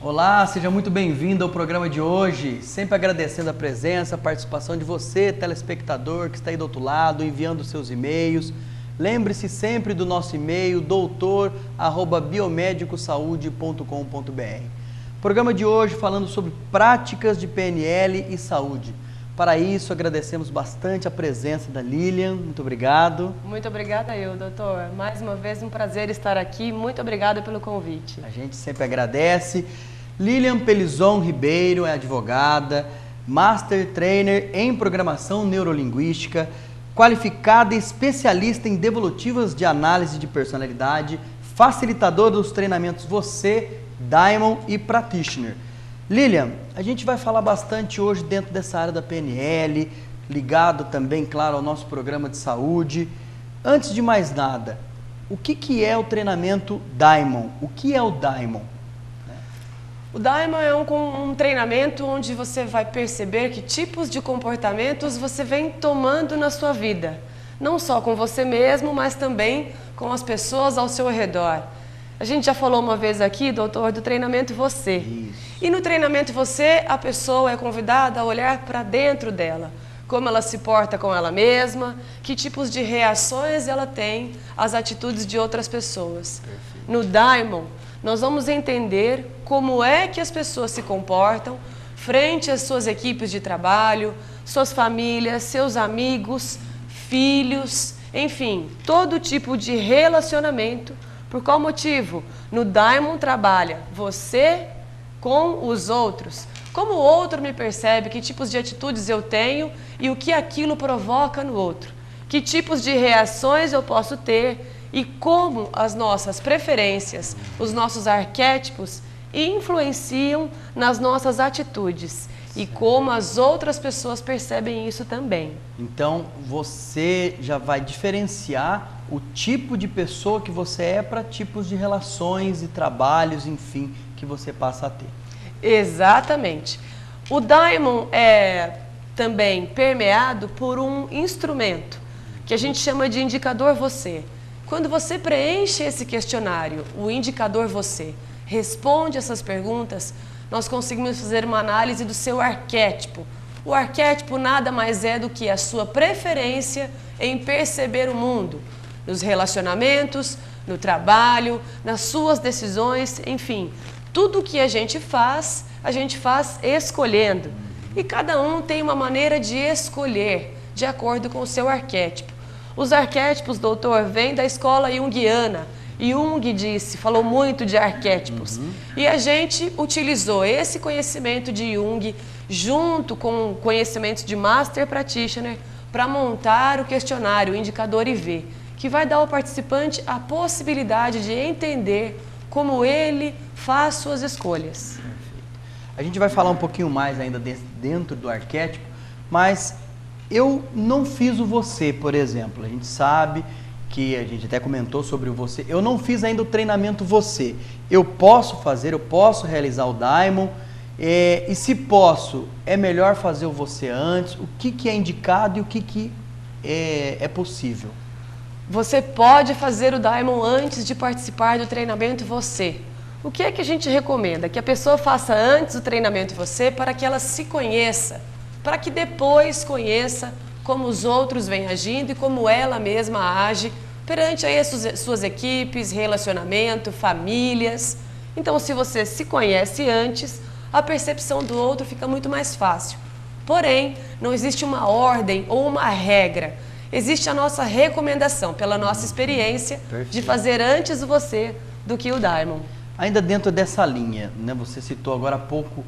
Olá, seja muito bem-vindo ao programa de hoje, sempre agradecendo a presença, a participação de você, telespectador que está aí do outro lado, enviando seus e-mails. Lembre-se sempre do nosso e-mail, doutor@biomedicosaude.com.br. Programa de hoje falando sobre práticas de PNL e saúde. Para isso, agradecemos bastante a presença da Lilian, muito obrigado. Muito obrigada eu, doutor. Mais uma vez um prazer estar aqui, muito obrigada pelo convite. A gente sempre agradece. Lilian Pelizon Ribeiro é advogada, Master Trainer em Programação Neurolinguística, qualificada e especialista em devolutivas de análise de personalidade, facilitadora dos treinamentos Você, Diamond e Practitioner. Lilian, a gente vai falar bastante hoje dentro dessa área da PNL, ligado também, claro, ao nosso programa de saúde. Antes de mais nada, o que é o treinamento Diamond? O que é o Diamond? O Diamond é um treinamento onde você vai perceber que tipos de comportamentos você vem tomando na sua vida. Não só com você mesmo, mas também com as pessoas ao seu redor. A gente já falou uma vez aqui, doutor, do treinamento Você. Isso. E no treinamento Você, a pessoa é convidada a olhar para dentro dela. Como ela se porta com ela mesma, que tipos de reações ela tem às atitudes de outras pessoas. Perfeito. No Diamond, nós vamos entender como é que as pessoas se comportam frente às suas equipes de trabalho, suas famílias, seus amigos, filhos, enfim, todo tipo de relacionamento. Por qual motivo? No Diamond trabalha você com os outros. Como o outro me percebe, que tipos de atitudes eu tenho e o que aquilo provoca no outro. Que tipos de reações eu posso ter e como as nossas preferências, os nossos arquétipos influenciam nas nossas atitudes e como as outras pessoas percebem isso também. Então, você já vai diferenciar o tipo de pessoa que você é para tipos de relações e trabalhos, enfim, que você passa a ter. Exatamente. O Diamond é também permeado por um instrumento que a gente chama de indicador Você. Quando você preenche esse questionário, o indicador Você, responde essas perguntas, nós conseguimos fazer uma análise do seu arquétipo. O arquétipo nada mais é do que a sua preferência em perceber o mundo, nos relacionamentos, no trabalho, nas suas decisões, enfim. Tudo que a gente faz escolhendo. E cada um tem uma maneira de escolher, de acordo com o seu arquétipo. Os arquétipos, doutor, vêm da escola junguiana. Jung falou muito de arquétipos. E a gente utilizou esse conhecimento de Jung junto com conhecimentos de Master Practitioner para montar o questionário, o indicador IV, que vai dar ao participante a possibilidade de entender como ele faz suas escolhas. Perfeito. A gente vai falar um pouquinho mais ainda dentro do arquétipo, mas eu não fiz o Você, por exemplo. A gente sabe que a gente até comentou sobre o Você. Eu não fiz ainda o treinamento Você. Eu posso realizar o Diamond. E se posso, é melhor fazer o Você antes? O que é indicado e o que é possível? Você pode fazer o Diamond antes de participar do treinamento Você. O que é que a gente recomenda? Que a pessoa faça antes o treinamento Você para que ela se conheça, para que depois conheça como os outros vêm agindo e como ela mesma age perante aí suas equipes, relacionamento, famílias. Então, se você se conhece antes, a percepção do outro fica muito mais fácil. Porém, não existe uma ordem ou uma regra. Existe a nossa recomendação, pela nossa experiência, de fazer antes o Você do que o Diamond. Ainda dentro dessa linha, né, você citou agora há pouco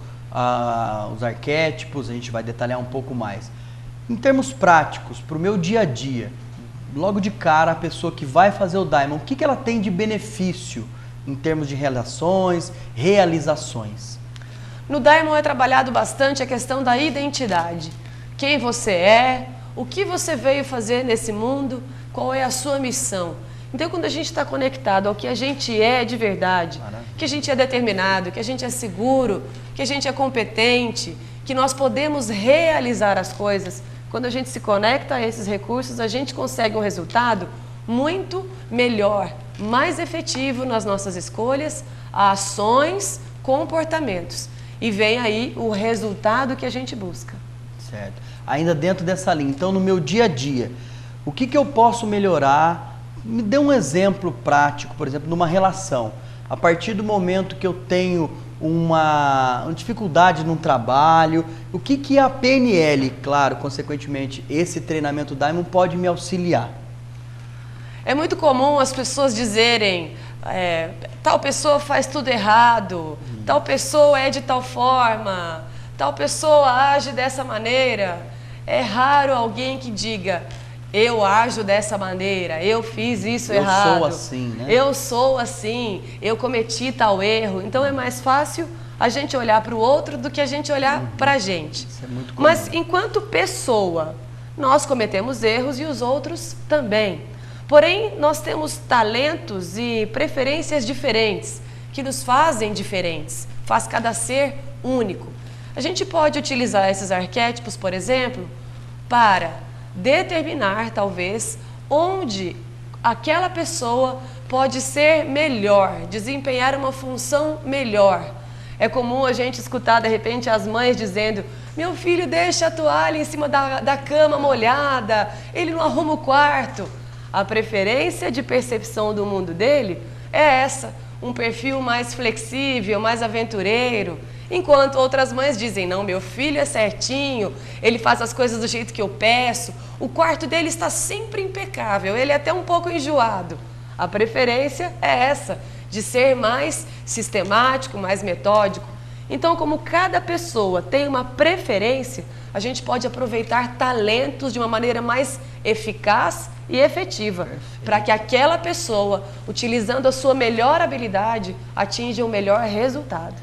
os arquétipos, a gente vai detalhar um pouco mais. Em termos práticos, para o meu dia a dia, logo de cara, a pessoa que vai fazer o Diamond, o que ela tem de benefício em termos de relações, realizações? No Diamond é trabalhado bastante a questão da identidade. Quem você é, o que você veio fazer nesse mundo, qual é a sua missão. Então, quando a gente está conectado ao que a gente é de verdade, que a gente é determinado, que a gente é seguro, que a gente é competente, que nós podemos realizar as coisas, quando a gente se conecta a esses recursos, a gente consegue um resultado muito melhor, mais efetivo nas nossas escolhas, ações, comportamentos. E vem aí o resultado que a gente busca. Certo. Ainda dentro dessa linha, então no meu dia a dia, o que eu posso melhorar? Me dê um exemplo prático, por exemplo, numa relação. A partir do momento que eu tenho uma dificuldade num trabalho, o que a PNL, claro, consequentemente, esse treinamento Diamond pode me auxiliar? É muito comum as pessoas dizerem, tal pessoa faz tudo errado, tal pessoa é de tal forma, tal pessoa age dessa maneira. É raro alguém que diga, eu ajo dessa maneira, eu fiz isso errado. Eu sou assim, né? Eu sou assim, eu cometi tal erro. Então é mais fácil a gente olhar para o outro do que a gente olhar para a gente. Isso é muito comum. Mas enquanto pessoa, nós cometemos erros e os outros também. Porém, nós temos talentos e preferências diferentes, que nos fazem diferentes, faz cada ser único. A gente pode utilizar esses arquétipos, por exemplo, para determinar, talvez, onde aquela pessoa pode ser melhor, desempenhar uma função melhor. É comum a gente escutar, de repente, as mães dizendo, meu filho deixa a toalha em cima da cama molhada, ele não arruma o quarto. A preferência de percepção do mundo dele é essa, um perfil mais flexível, mais aventureiro. Enquanto outras mães dizem, não, meu filho é certinho, ele faz as coisas do jeito que eu peço, o quarto dele está sempre impecável, ele é até um pouco enjoado. A preferência é essa, de ser mais sistemático, mais metódico. Então, como cada pessoa tem uma preferência, a gente pode aproveitar talentos de uma maneira mais eficaz e efetiva, para que aquela pessoa, utilizando a sua melhor habilidade, atinja o melhor resultado.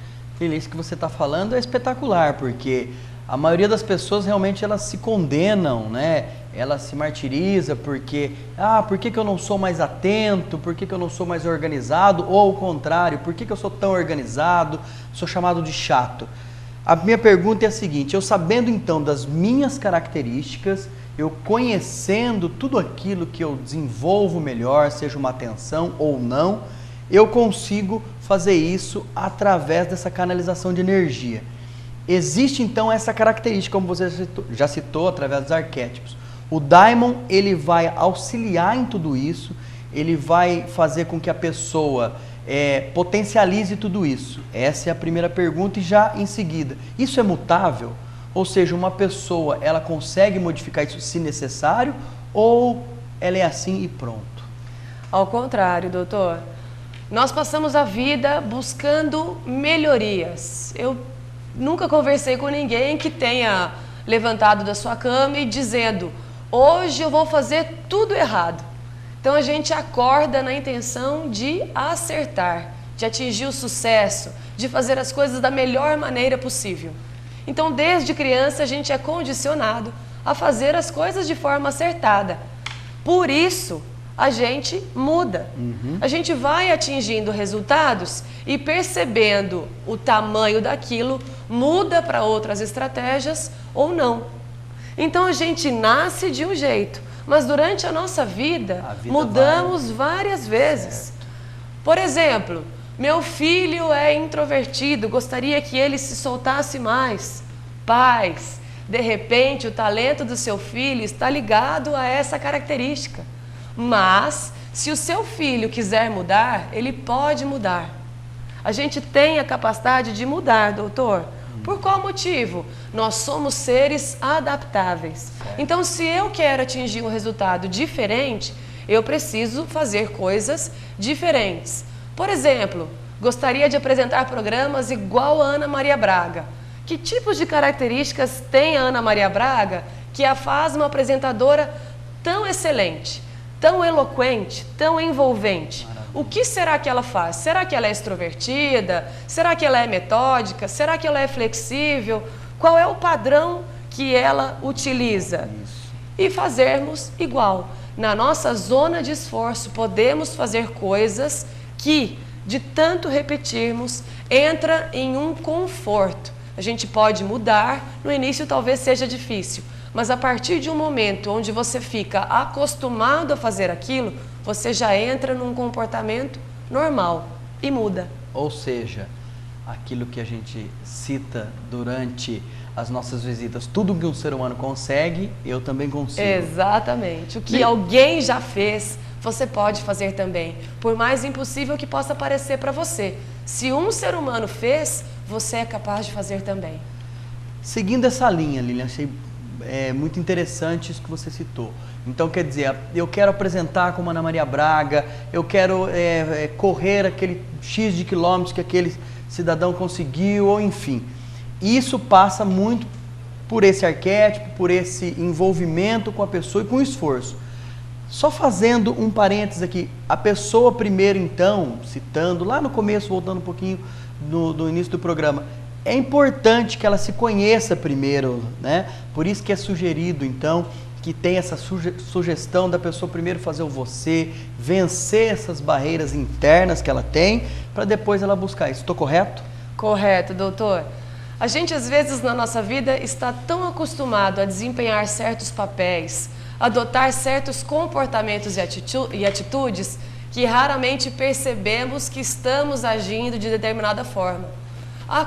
Isso que você está falando é espetacular, porque a maioria das pessoas realmente elas se condenam, né? Ela se martiriza porque, por que eu não sou mais atento, por que eu não sou mais organizado, ou ao contrário, por que eu sou tão organizado, sou chamado de chato. A minha pergunta é a seguinte, eu sabendo então das minhas características, eu conhecendo tudo aquilo que eu desenvolvo melhor, seja uma atenção ou não, eu consigo fazer isso através dessa canalização de energia. Existe então essa característica, como você já citou, através dos arquétipos. O Diamond, ele vai auxiliar em tudo isso, ele vai fazer com que a pessoa potencialize tudo isso. Essa é a primeira pergunta e já em seguida, isso é mutável? Ou seja, uma pessoa, ela consegue modificar isso se necessário ou ela é assim e pronto? Ao contrário, doutor. Nós passamos a vida buscando melhorias. Eu nunca conversei com ninguém que tenha levantado da sua cama e dizendo, hoje eu vou fazer tudo errado. Então a gente acorda na intenção de acertar, de atingir o sucesso, de fazer as coisas da melhor maneira possível. Então desde criança a gente é condicionado a fazer as coisas de forma acertada. Por isso a gente muda. A gente vai atingindo resultados e percebendo o tamanho daquilo, muda para outras estratégias ou não. Então a gente nasce de um jeito, mas durante a nossa vida mudamos várias vezes. Certo. Por exemplo, meu filho é introvertido, gostaria que ele se soltasse mais. Pais, de repente o talento do seu filho está ligado a essa característica. Mas, se o seu filho quiser mudar, ele pode mudar. A gente tem a capacidade de mudar, doutor. Por qual motivo? Nós somos seres adaptáveis. Então, se eu quero atingir um resultado diferente, eu preciso fazer coisas diferentes. Por exemplo, gostaria de apresentar programas igual a Ana Maria Braga. Que tipos de características tem a Ana Maria Braga que a faz uma apresentadora tão excelente? Tão eloquente, tão envolvente. O que será que ela faz? Será que ela é extrovertida? Será que ela é metódica? Será que ela é flexível? Qual é o padrão que ela utiliza? E fazermos igual. na nossa zona de esforço, podemos fazer coisas que, de tanto repetirmos, entra em um conforto. A gente pode mudar, no início talvez seja difícil, mas a partir de um momento onde você fica acostumado a fazer aquilo, você já entra num comportamento normal e muda. Ou seja, aquilo que a gente cita durante as nossas visitas, tudo que um ser humano consegue, eu também consigo. Exatamente. O que alguém já fez, você pode fazer também. Por mais impossível que possa parecer para você. Se um ser humano fez, você é capaz de fazer também. Seguindo essa linha, Lilian, achei muito interessante isso que você citou. Então, quer dizer, eu quero apresentar como Ana Maria Braga, eu quero correr aquele X de quilômetros que aquele cidadão conseguiu, ou enfim. Isso passa muito por esse arquétipo, por esse envolvimento com a pessoa e com o esforço. Só fazendo um parênteses aqui, a pessoa primeiro então, citando lá no começo, voltando um pouquinho do início do programa, é importante que ela se conheça primeiro, né? Por isso que é sugerido então que tem essa sugestão da pessoa primeiro fazer o você, vencer essas barreiras internas que ela tem, para depois ela buscar isso. Estou correto? Correto, doutor. A gente, às vezes, na nossa vida, está tão acostumado a desempenhar certos papéis, adotar certos comportamentos e atitudes, que raramente percebemos que estamos agindo de determinada forma.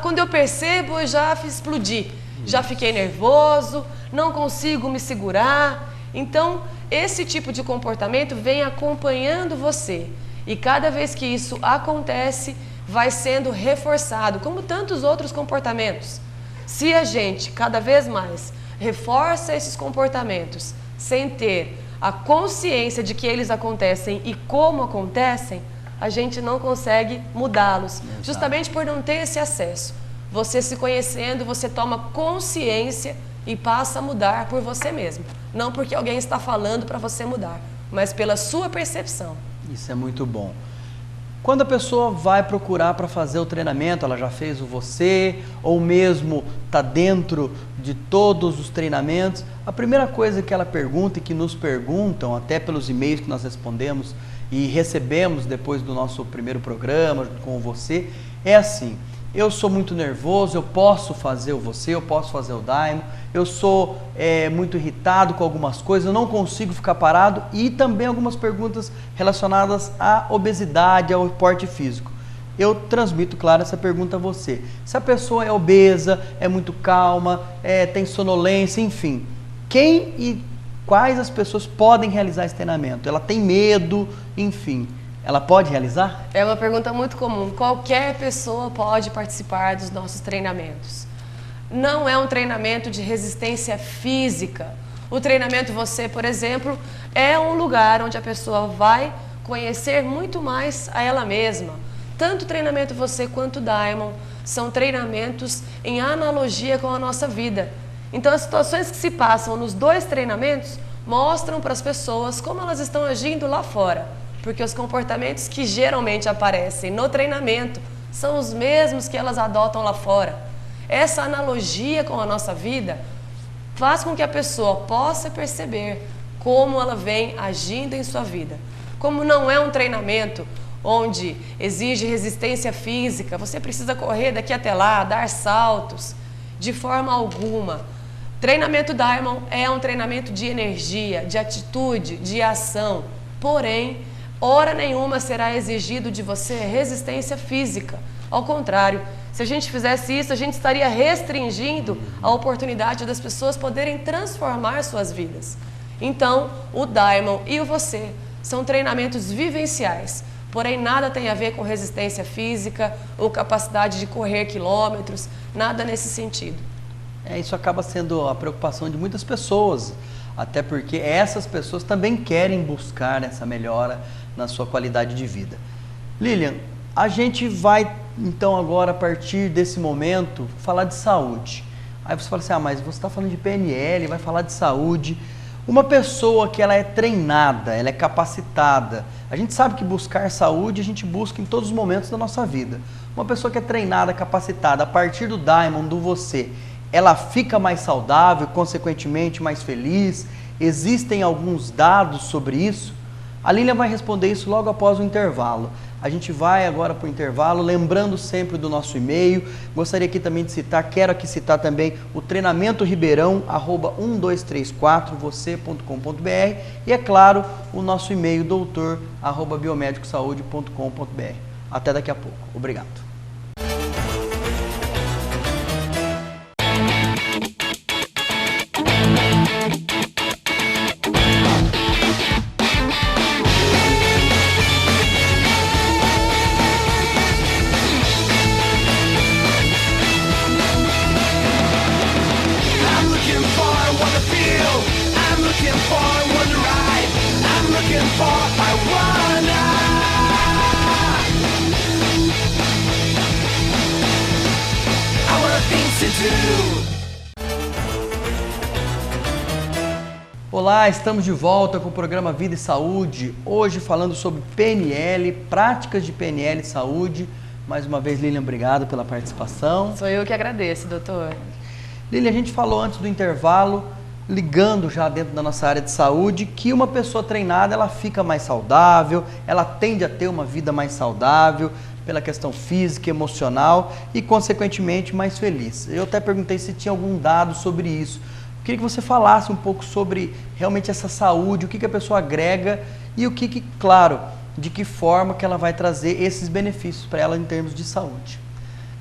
Quando eu percebo, eu já explodi, já fiquei nervoso, não consigo me segurar. Então, esse tipo de comportamento vem acompanhando você. E cada vez que isso acontece, vai sendo reforçado, como tantos outros comportamentos. Se a gente, cada vez mais, reforça esses comportamentos, sem ter a consciência de que eles acontecem e como acontecem, a gente não consegue mudá-los, justamente por não ter esse acesso. Você se conhecendo, você toma consciência e passa a mudar por você mesmo. Não porque alguém está falando para você mudar, mas pela sua percepção. Isso é muito bom. Quando a pessoa vai procurar para fazer o treinamento, ela já fez o você, ou mesmo está dentro de todos os treinamentos, a primeira coisa que ela pergunta e que nos perguntam, até pelos e-mails que nós respondemos e recebemos depois do nosso primeiro programa com você, é assim: eu sou muito nervoso, eu posso fazer o você, eu posso fazer o Daimo, eu sou muito irritado com algumas coisas, eu não consigo ficar parado, e também algumas perguntas relacionadas à obesidade, ao porte físico. Eu transmito, claro, essa pergunta a você. Se a pessoa é obesa, é muito calma, tem sonolência, enfim, quem e quais as pessoas podem realizar esse treinamento? Ela tem medo, enfim, ela pode realizar? É uma pergunta muito comum. Qualquer pessoa pode participar dos nossos treinamentos. Não é um treinamento de resistência física. O treinamento você, por exemplo, é um lugar onde a pessoa vai conhecer muito mais a ela mesma. Tanto o treinamento você quanto o Daimon são treinamentos em analogia com a nossa vida. Então, as situações que se passam nos dois treinamentos mostram para as pessoas como elas estão agindo lá fora. Porque os comportamentos que geralmente aparecem no treinamento são os mesmos que elas adotam lá fora. Essa analogia com a nossa vida faz com que a pessoa possa perceber como ela vem agindo em sua vida. Como não é um treinamento onde exige resistência física, você precisa correr daqui até lá, dar saltos, de forma alguma. Treinamento Daimon é um treinamento de energia, de atitude, de ação, porém, hora nenhuma será exigido de você resistência física. Ao contrário, se a gente fizesse isso, a gente estaria restringindo a oportunidade das pessoas poderem transformar suas vidas. Então, o Daimon e o você são treinamentos vivenciais, porém nada tem a ver com resistência física ou capacidade de correr quilômetros, nada nesse sentido. Isso acaba sendo a preocupação de muitas pessoas, até porque essas pessoas também querem buscar essa melhora na sua qualidade de vida. Lilian, a gente vai então agora, a partir desse momento, falar de saúde. Aí você fala assim, mas você está falando de PNL, vai falar de saúde. Uma pessoa que ela é treinada, ela é capacitada, a gente sabe que buscar saúde a gente busca em todos os momentos da nossa vida. Uma pessoa que é treinada, capacitada, a partir do Daimon, do você, ela fica mais saudável, consequentemente mais feliz, Existem alguns dados sobre isso? A Lilian vai responder isso logo após o intervalo. A gente vai agora para o intervalo, lembrando sempre do nosso e-mail. Gostaria aqui também de citar, quero aqui citar também o treinamento ribeirão, @1234você.com.br e, é claro, o nosso e-mail, doutor@biomedicosaude.com.br. Até daqui a pouco. Obrigado. Olá, estamos de volta com o programa Vida e Saúde, hoje falando sobre PNL, práticas de PNL e saúde. Mais uma vez, Lilian, obrigado pela participação. Sou eu que agradeço, doutor. Lilian, a gente falou antes do intervalo, ligando já dentro da nossa área de saúde, que uma pessoa treinada, ela fica mais saudável, ela tende a ter uma vida mais saudável, pela questão física, emocional e, consequentemente, mais feliz. Eu até perguntei se tinha algum dado sobre isso. Queria que você falasse um pouco sobre realmente essa saúde, o que a pessoa agrega e o que, claro, de que forma que ela vai trazer esses benefícios para ela em termos de saúde.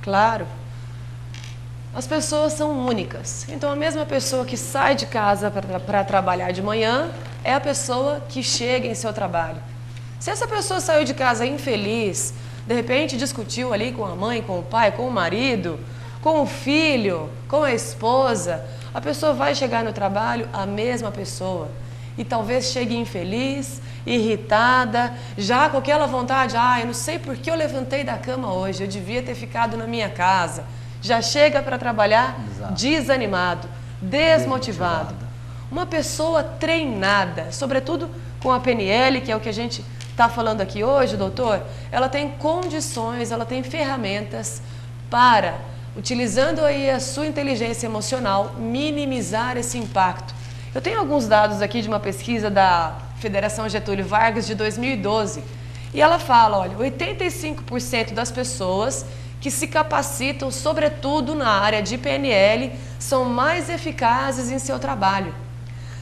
Claro. As pessoas são únicas. Então, a mesma pessoa que sai de casa para trabalhar de manhã é a pessoa que chega em seu trabalho. Se essa pessoa saiu de casa infeliz, de repente discutiu ali com a mãe, com o pai, com o marido, com o filho, com a esposa, a pessoa vai chegar no trabalho a mesma pessoa e talvez chegue infeliz, irritada, já com aquela vontade, eu não sei por que eu levantei da cama hoje, eu devia ter ficado na minha casa. Já chega para trabalhar desanimado, desmotivado. Uma pessoa treinada, sobretudo com a PNL, que é o que a gente está falando aqui hoje, doutor, ela tem condições, ela tem ferramentas para, utilizando aí a sua inteligência emocional, minimizar esse impacto. Eu tenho alguns dados aqui de uma pesquisa da Federação Getúlio Vargas de 2012 e ela fala, olha, 85% das pessoas que se capacitam, sobretudo na área de PNL, são mais eficazes em seu trabalho.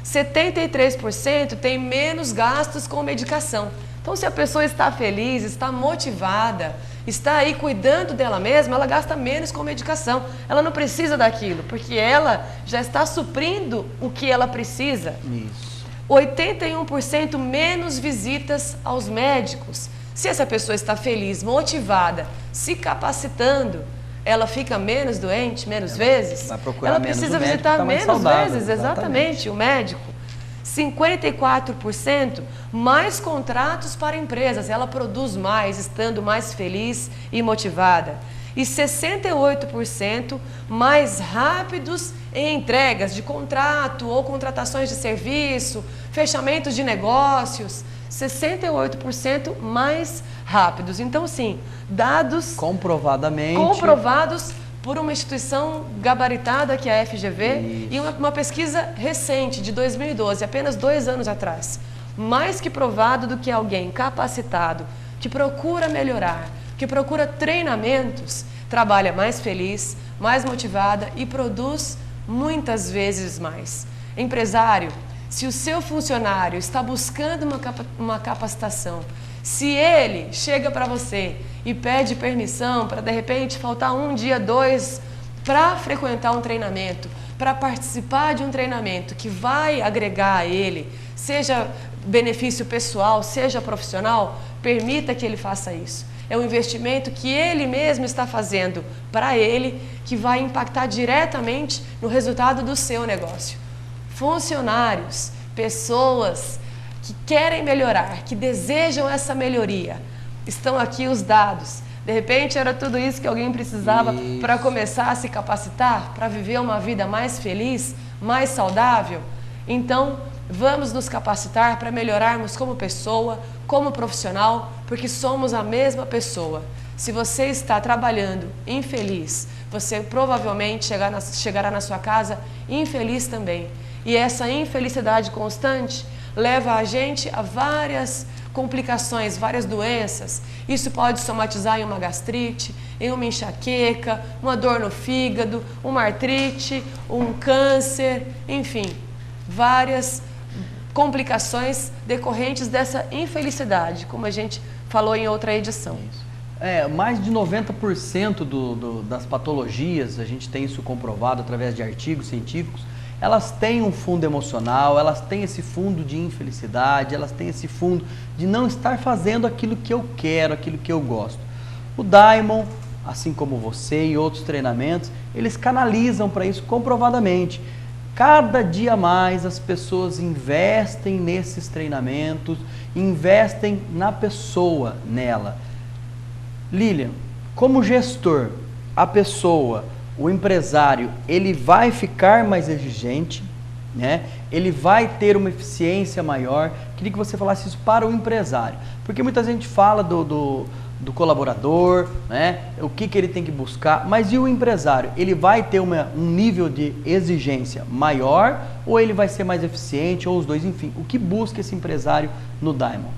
73% têm menos gastos com medicação. Então, se a pessoa está feliz, está motivada, está aí cuidando dela mesma, ela gasta menos com medicação. Ela não precisa daquilo, porque ela já está suprindo o que ela precisa. Isso. 81% menos visitas aos médicos. Se essa pessoa está feliz, motivada, se capacitando, ela fica menos doente, menos vezes. Vai procurar ela menos precisa o médico, visitar tá mais menos saudável, vezes, exatamente, o médico. 54% mais contratos para empresas, ela produz mais, estando mais feliz e motivada. E 68% mais rápidos em entregas de contrato ou contratações de serviço, fechamentos de negócios, 68% mais rápidos. Então, sim, dados comprovados por uma instituição gabaritada, que é a FGV, e uma pesquisa recente, de 2012, apenas 2 anos atrás. Mais que provado do que alguém capacitado, que procura melhorar, que procura treinamentos, trabalha mais feliz, mais motivada e produz muitas vezes mais. Empresário, se o seu funcionário está buscando uma capacitação, se ele chega para você e pede permissão para, de repente, faltar 1 dia, 2, para frequentar um treinamento, para participar de um treinamento que vai agregar a ele, seja benefício pessoal, seja profissional, permita que ele faça isso. É um investimento que ele mesmo está fazendo para ele, que vai impactar diretamente no resultado do seu negócio. Funcionários, pessoas que querem melhorar, que desejam essa melhoria. Estão aqui os dados. De repente era tudo isso que alguém precisava para começar a se capacitar, para viver uma vida mais feliz, mais saudável. Então, vamos nos capacitar para melhorarmos como pessoa, como profissional, porque somos a mesma pessoa. Se você está trabalhando infeliz, você provavelmente chegará na sua casa infeliz também. E essa infelicidade constante leva a gente a várias complicações, várias doenças. Isso pode somatizar em uma gastrite, em uma enxaqueca, uma dor no fígado, uma artrite, um câncer, enfim, várias complicações decorrentes dessa infelicidade, como a gente falou em outra edição. Mais de 90% das patologias, a gente tem isso comprovado através de artigos científicos, elas têm um fundo emocional, elas têm esse fundo de infelicidade, elas têm esse fundo de não estar fazendo aquilo que eu quero, aquilo que eu gosto. O Diamond, assim como você e outros treinamentos, eles canalizam para isso comprovadamente. Cada dia mais as pessoas investem nesses treinamentos, investem na pessoa, nela. Lilian, como gestor, a pessoa, o empresário, ele vai ficar mais exigente, né? Ele vai ter uma eficiência maior. Queria que você falasse isso para o empresário, porque muita gente fala do colaborador, né? O que ele tem que buscar, mas e o empresário? Ele vai ter um nível de exigência maior ou ele vai ser mais eficiente, ou os dois, enfim. O que busca esse empresário no Diamond?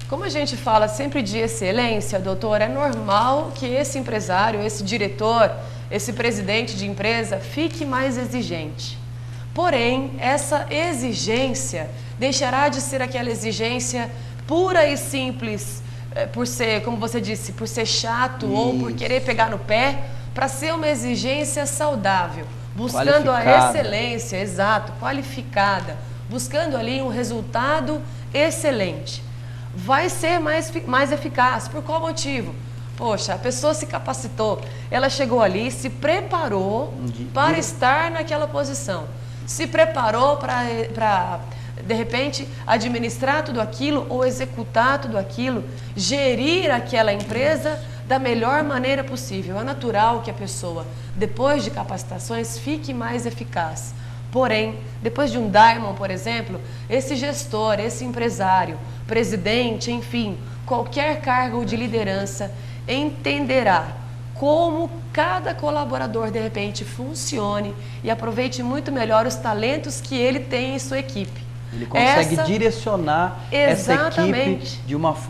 Como a gente fala sempre de excelência, doutor, é normal que esse empresário, esse diretor, esse presidente de empresa fique mais exigente. Porém, essa exigência deixará de ser aquela exigência pura e simples, por ser, como você disse, por ser chato ou por querer pegar no pé, para ser uma exigência saudável, buscando a excelência, exato, qualificada, buscando ali um resultado excelente. Vai ser mais eficaz. Por qual motivo? Poxa, a pessoa se capacitou, ela chegou ali, se preparou para estar naquela posição, se preparou para, de repente, administrar tudo aquilo ou executar tudo aquilo, gerir aquela empresa da melhor maneira possível. É natural que a pessoa, depois de capacitações, fique mais eficaz. Porém, depois de um Diamond, por exemplo, esse gestor, esse empresário, presidente, enfim, qualquer cargo de liderança, entenderá como cada colaborador, de repente, funcione e aproveite muito melhor os talentos que ele tem em sua equipe. Ele consegue direcionar essa equipe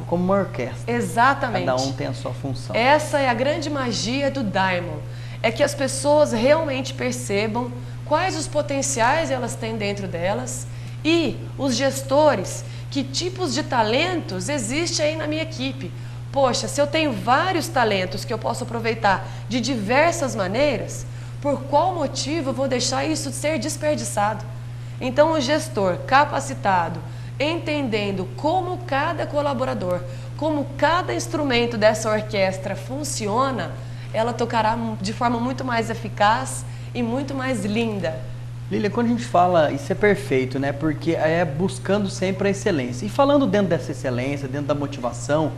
como uma orquestra. Exatamente. Cada um tem a sua função. Essa é a grande magia do Diamond, é que as pessoas realmente percebam quais os potenciais elas têm dentro delas e os gestores, que tipos de talentos existem aí na minha equipe. Poxa, se eu tenho vários talentos que eu posso aproveitar de diversas maneiras, por qual motivo eu vou deixar isso ser desperdiçado? Então, o gestor capacitado, entendendo como cada colaborador, como cada instrumento dessa orquestra funciona, ela tocará de forma muito mais eficaz e muito mais linda. Lilian, quando a gente fala, isso é perfeito, né? Porque é buscando sempre a excelência. E falando dentro dessa excelência, dentro da motivação,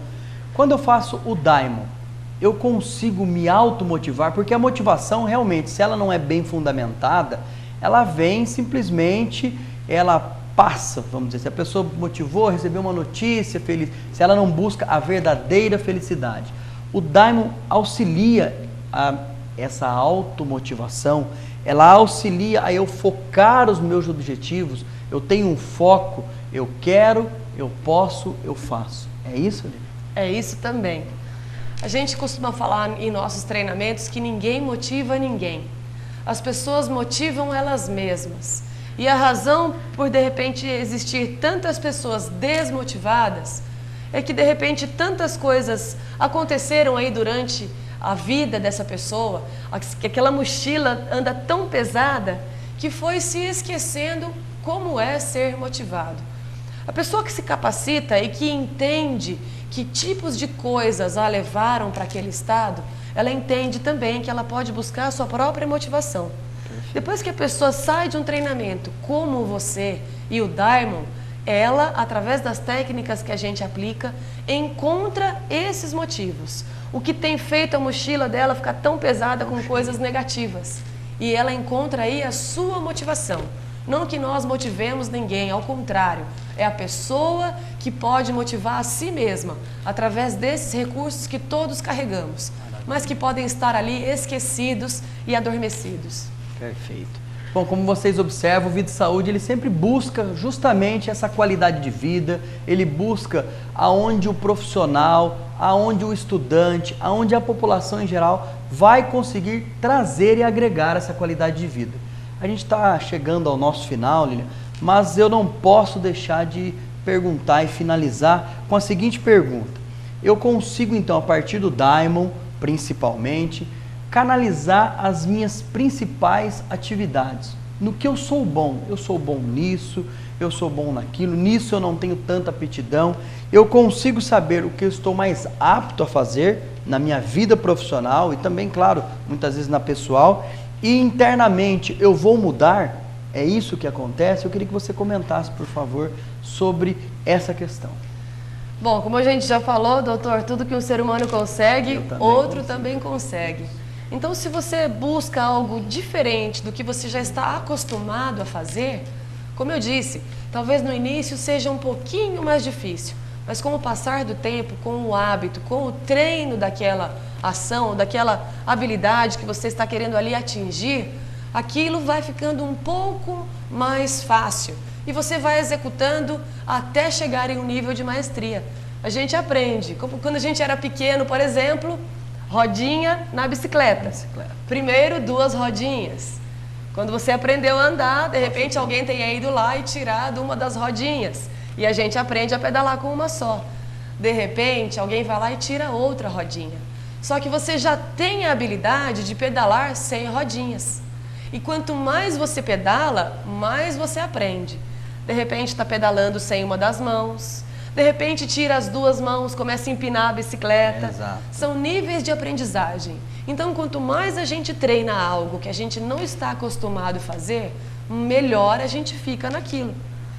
quando eu faço o Diamond, eu consigo me automotivar, porque a motivação realmente, se ela não é bem fundamentada, ela vem simplesmente, ela passa, vamos dizer, se a pessoa motivou, recebeu uma notícia feliz, se ela não busca a verdadeira felicidade. O Diamond auxilia essa automotivação, ela auxilia a eu focar os meus objetivos, eu tenho um foco, eu quero, eu posso, eu faço. É isso, Lilian? É isso também. A gente costuma falar em nossos treinamentos que ninguém motiva ninguém. As pessoas motivam elas mesmas. E a razão por, de repente, existir tantas pessoas desmotivadas é que, de repente, tantas coisas aconteceram aí durante a vida dessa pessoa, que aquela mochila anda tão pesada que foi se esquecendo como é ser motivado. A pessoa que se capacita e que entende que tipos de coisas a levaram para aquele estado, ela entende também que ela pode buscar a sua própria motivação. Depois que a pessoa sai de um treinamento como você e o Diamond, ela, através das técnicas que a gente aplica, encontra esses motivos. O que tem feito a mochila dela ficar tão pesada com coisas negativas. E ela encontra aí a sua motivação. Não que nós motivemos ninguém, ao contrário. É a pessoa que pode motivar a si mesma, através desses recursos que todos carregamos, mas que podem estar ali esquecidos e adormecidos. Perfeito. Bom, como vocês observam, o Vida e Saúde ele sempre busca justamente essa qualidade de vida, ele busca aonde o profissional, aonde o estudante, aonde a população em geral vai conseguir trazer e agregar essa qualidade de vida. A gente está chegando ao nosso final, Lilian, mas eu não posso deixar de perguntar e finalizar com a seguinte pergunta. Eu consigo então, a partir do Diamond, principalmente, canalizar as minhas principais atividades. No que eu sou bom nisso, eu sou bom naquilo, nisso eu não tenho tanta aptidão. Eu consigo saber o que eu estou mais apto a fazer na minha vida profissional e também, claro, muitas vezes na pessoal. E internamente eu vou mudar, é isso que acontece? Eu queria que você comentasse, por favor, sobre essa questão. Bom, como a gente já falou, doutor, tudo que um ser humano consegue, outro também consegue. Então, se você busca algo diferente do que você já está acostumado a fazer, como eu disse, talvez no início seja um pouquinho mais difícil, mas com o passar do tempo, com o hábito, com o treino daquela ação, daquela habilidade que você está querendo ali atingir, aquilo vai ficando um pouco mais fácil e você vai executando até chegar em um nível de maestria. A gente aprende, como quando a gente era pequeno, por exemplo, rodinha na bicicleta. Primeiro 2 rodinhas. Quando você aprendeu a andar, de repente alguém tenha ido lá e tirado uma das rodinhas. E a gente aprende a pedalar com uma só. De repente, alguém vai lá e tira outra rodinha. Só que você já tem a habilidade de pedalar sem rodinhas. E quanto mais você pedala, mais você aprende. De repente está pedalando sem uma das mãos. De repente tira as 2 mãos, começa a empinar a bicicleta. Exato. São níveis de aprendizagem. Então, quanto mais a gente treina algo que a gente não está acostumado a fazer, melhor a gente fica naquilo.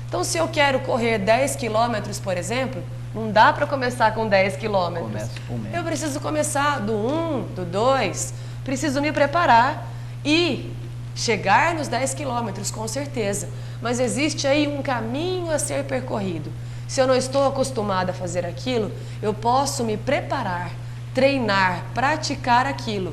Então, se eu quero correr 10 quilômetros, por exemplo, não dá para começar com 10 quilômetros. Eu preciso começar do 1, do 2, preciso me preparar e chegar nos 10 quilômetros, com certeza. Mas existe aí um caminho a ser percorrido. Se eu não estou acostumada a fazer aquilo, eu posso me preparar, treinar, praticar aquilo.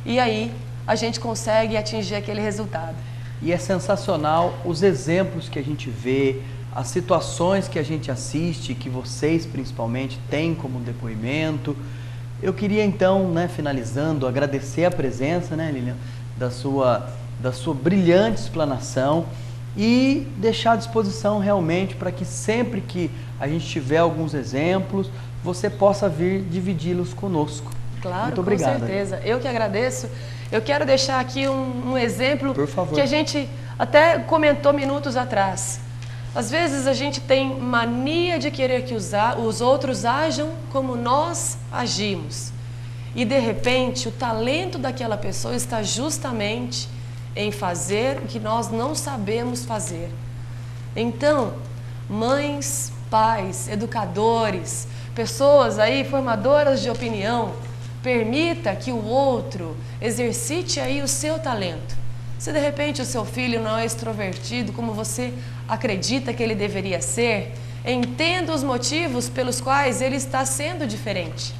E aí a gente consegue atingir aquele resultado. E é sensacional os exemplos que a gente vê, as situações que a gente assiste, que vocês principalmente têm como depoimento. Eu queria então, finalizando, agradecer a presença, Lilian, da sua brilhante explanação e deixar à disposição realmente para que sempre que a gente tiver alguns exemplos, você possa vir dividi-los conosco. Claro, muito obrigado. Com certeza. Eu que agradeço. Eu quero deixar aqui um exemplo que a gente até comentou minutos atrás. Às vezes a gente tem mania de querer que os outros ajam como nós agimos. E de repente o talento daquela pessoa está justamente em fazer o que nós não sabemos fazer. Então, mães, pais, educadores, pessoas aí formadoras de opinião, permita que o outro exercite aí o seu talento. Se de repente o seu filho não é extrovertido como você acredita que ele deveria ser, entenda os motivos pelos quais ele está sendo diferente.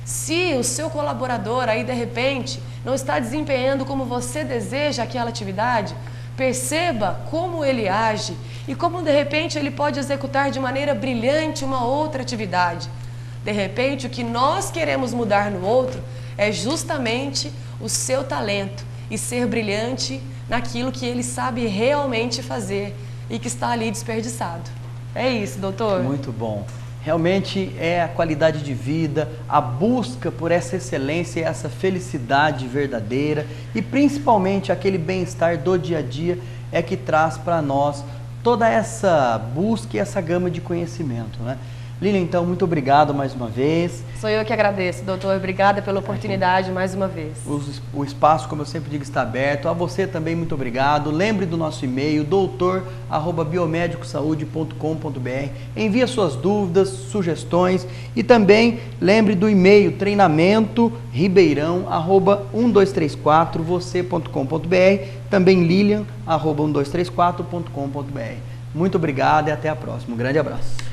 Se o seu colaborador aí de repente não está desempenhando como você deseja aquela atividade, perceba como ele age e como de repente ele pode executar de maneira brilhante uma outra atividade. De repente o que nós queremos mudar no outro é justamente o seu talento e ser brilhante naquilo que ele sabe realmente fazer e que está ali desperdiçado. É isso, doutor. Muito bom. Realmente é a qualidade de vida, a busca por essa excelência e essa felicidade verdadeira e principalmente aquele bem-estar do dia a dia é que traz para nós toda essa busca e essa gama de conhecimento, Lilian, então, muito obrigado mais uma vez. Sou eu que agradeço, doutor. Obrigada pela oportunidade mais uma vez. O espaço, como eu sempre digo, está aberto. A você também, muito obrigado. Lembre do nosso e-mail, doutor@biomedicosaude.com.br. Envie suas dúvidas, sugestões e também lembre do e-mail treinamento ribeirão@1234você.com.br, também lilian@1234.com.br. Muito obrigado e até a próxima. Um grande abraço.